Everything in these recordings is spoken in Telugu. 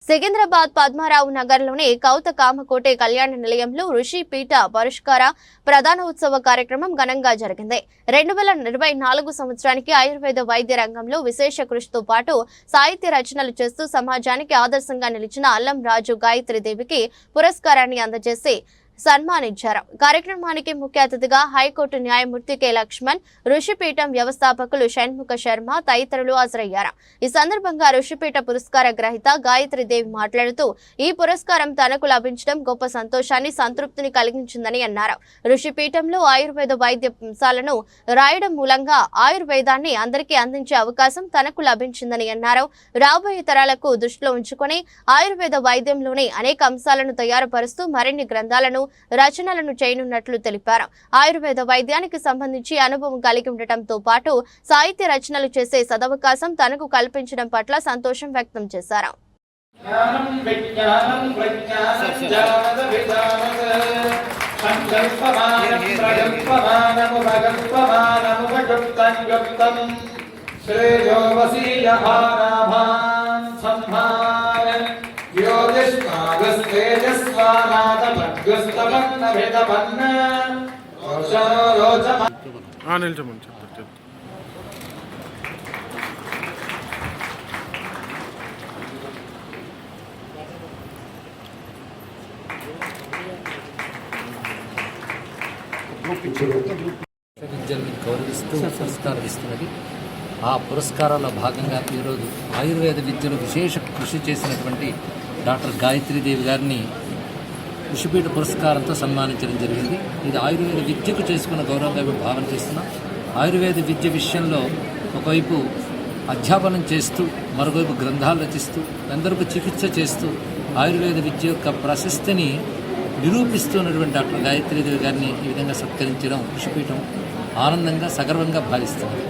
సికింద్రాబాద్ పద్మారావు నగర్లోని కౌత కామకోటే కళ్యాణ నిలయంలో ఋషి పీఠ పరిష్కార ప్రధానోత్సవ కార్యక్రమం ఘనంగా జరిగింది. 2024 సంవత్సరానికి ఆయుర్వేద వైద్య రంగంలో విశేష కృషితో పాటు సాహిత్య రచనలు చేస్తూ సమాజానికి ఆదర్శంగా నిలిచిన అల్లం రాజు గాయత్రీదేవికి పురస్కారాన్ని అందజేసి సన్మానించారు. కార్యక్రమానికి ముఖ్య అతిథిగా హైకోర్టు న్యాయమూర్తి కె లక్ష్మణ్, ఋషిపీఠం వ్యవస్థాపకులు షణ్ముఖ శర్మ తదితరులు హాజరయ్యారు. ఈ సందర్భంగా ఋషిపీఠ పురస్కార గ్రహీత గాయత్రీదేవి మాట్లాడుతూ ఈ పురస్కారం తనకు లభించడం గొప్ప సంతోషాన్ని, సంతృప్తిని కలిగించిందని అన్నారు. ఋషిపీఠంలో ఆయుర్వేద వైద్య అంశాలను రాయడం మూలంగా ఆయుర్వేదాన్ని అందరికీ అందించే అవకాశం తనకు లభించిందని అన్నారు. రాబోయే తరాలకు దృష్టిలో ఉంచుకొని ఆయుర్వేద వైద్యంలోని అనేక అంశాలను తయారుపరుస్తూ మరిన్ని గ్రంథాలను, రచనలను చేయనున్నట్లు తెలిపారు. ఆయుర్వేద వైద్యానికి సంబంధించి అనుభవం కలిగి ఉండటంతో పాటు సాహిత్య రచనలు చేసే సదవకాశం తనకు కల్పించడం పట్ల సంతోషం వ్యక్తం చేశారు. విద్యల్ని గౌరవిస్తూ పురస్కారం ఇస్తున్నది. ఆ పురస్కారాల భాగంగా ఈరోజు ఆయుర్వేద విద్యలో విశేష కృషి చేసినటువంటి డాక్టర్ గాయత్రీదేవి గారిని ఋషిపీఠ పురస్కారంతో సన్మానించడం జరిగింది. ఇది ఆయుర్వేద విద్యకు చేసుకున్న గౌరవంగా మేము భావన చేస్తున్నాం. ఆయుర్వేద విద్య విషయంలో ఒకవైపు అధ్యాపనం చేస్తూ, మరోవైపు గ్రంథాలు రచిస్తూ, అందరికీ చికిత్స చేస్తూ ఆయుర్వేద విద్య యొక్క ప్రశస్తిని నిరూపిస్తున్నటువంటి డాక్టర్ గాయత్రీదేవి గారిని ఈ విధంగా సత్కరించడం ఋషిపీఠం ఆనందంగా, సగర్వంగా భావిస్తుంది.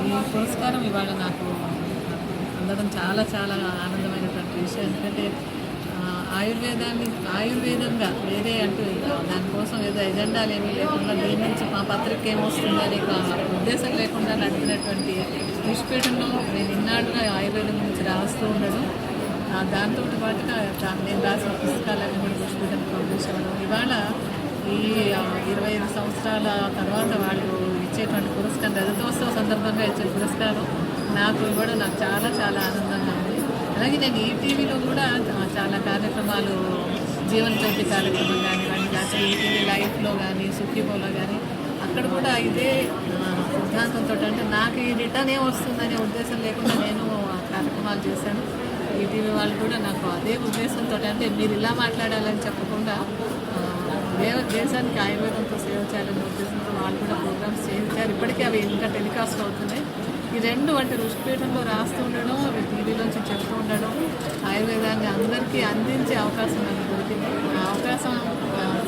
ఈ పురస్కారం ఇవాళ నాకు అందడం చాలా చాలా ఆనందమైనటువంటి విషయం. ఎందుకంటే ఆయుర్వేదంగా వేరే అంటూ దానికోసం ఏదో ఎజెండాలు ఏమీ లేకుండా దీని నుంచి మా పత్రిక ఏమొస్తుందని ఉద్దేశం లేకుండా నడిపినటువంటి ఋషిపీఠంలో నేను ఇన్నాళ్ళుగా ఆయుర్వేదం గురించి రాస్తూ ఉండడం, దాంతో పాటుగా నేను రాసిన పుస్తకాలన్నీ కూడా ఋషిపీఠం పబ్లిష్ అవ్వడం, ఇవాళ ఈ 25 సంవత్సరాల తర్వాత వాళ్ళు ఇచ్చేటువంటి పురస్కారం, రజతోత్సవ సందర్భంగా ఇచ్చే పురస్కారం నాకు ఇవ్వడం నాకు చాలా చాలా ఆనందంగా ఉంది. అలాగే నేను ఈటీవీలో కూడా చాలా కార్యక్రమాలు, జీవన జ్యోతి కార్యక్రమం కానివ్వండి, లేకపోతే ఈటీవీ లైఫ్లో కానీ, సుఖీపోలో కానీ, అక్కడ కూడా ఇదే సిద్ధాంతంతో, అంటే నాకు ఈ రిటర్న్ వస్తుందనే ఉద్దేశం లేకుండా నేను కార్యక్రమాలు చేశాను. ఈటీవీ వాళ్ళు కూడా నాకు అదే ఉద్దేశంతో, అంటే మీరు ఇలా మాట్లాడాలని చెప్పకుండా దేశానికి ఆయుర్వేదంతో సేవ చేయాలనే ఉద్దేశంతో వాళ్ళు కూడా ప్రోగ్రామ్స్ చేయించారు. ఇప్పటికీ అవి ఇంకా టెలికాస్ట్ అవుతున్నాయి. ఈ రెండు అంటే ఋషిపీఠంలో రాస్తూ ఉండడం, టీవీలోంచి చెప్తూ ఉండడం, ఆయుర్వేదాన్ని అందరికీ అందించే అవకాశం నాకు దొరికింది. ఆ అవకాశం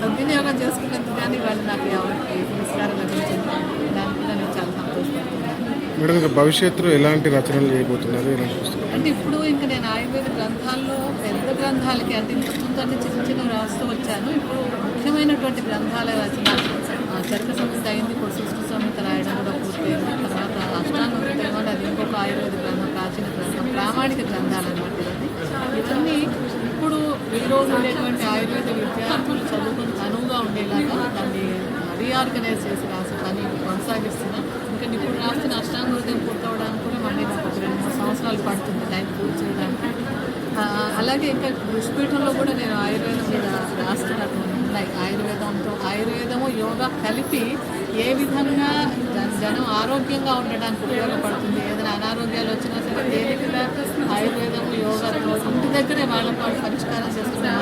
సద్వినియోగం చేసుకున్నందుకు కానీ వాళ్ళు నాకు ఈ పురస్కారం లభించింది. దానికి కూడా నేను చాలా సంతోషపడుతున్నాను. మేడం, భవిష్యత్తులో ఎలాంటి రచనలు చేయబోతున్నారు? అంటే ఇప్పుడు ఇంకా నేను ఆయుర్వేద గ్రంథాల్లో పెద్ద గ్రంథాలకి, అంటే ఇంతకుముందు అన్ని చిన్న చిన్నవి రాస్తూ వచ్చాను. ఇప్పుడు ముఖ్యమైనటువంటి గ్రంథాల రచన చరక సంహిత అయింది, ఇప్పుడు సృష్టి సంహిత రాయడం కూడా పూర్తయింది. తర్వాత అష్టాంగ హృదయం, అది ఇంకొక ఆయుర్వేద గ్రంథం, ప్రాచీన గ్రంథం, ప్రామాణిక గ్రంథాలు అన్నమాట. ఇవన్నీ ఇప్పుడు ఈరోజు ఉండేటువంటి ఆయుర్వేద విద్యార్థులు చదువుకుని అనువుగా ఉండేలాగా దాన్ని రీఆర్గనైజ్ చేసి రాసే పని కొనసాగిస్తున్నాం. ఇంకా ఇప్పుడు రాస్తున్న అష్టాంగ హృదయం పూర్తవడానికి కూడా మళ్ళీ నాకు 2-3 సంవత్సరాలు పడుతుంది టైం పూర్తి చేయడానికి. అలాగే ఇంకా ఋషిపీఠంలో కూడా నేను ఆయుర్వేదం మీద రాస్తున్నటువంటి ఉన్నాయి. ఆయుర్వేదము యోగా కలిపి ఏ విధంగా జనం ఆరోగ్యంగా ఉండడానికి ఉపయోగపడుతుంది, ఏదైనా అనారోగ్యాలు వచ్చినా సరే తేలికగా ఆయుర్వేదము యోగాతో ఇంటి దగ్గరే వాళ్ళ పరిష్కారం చేస్తున్నారు.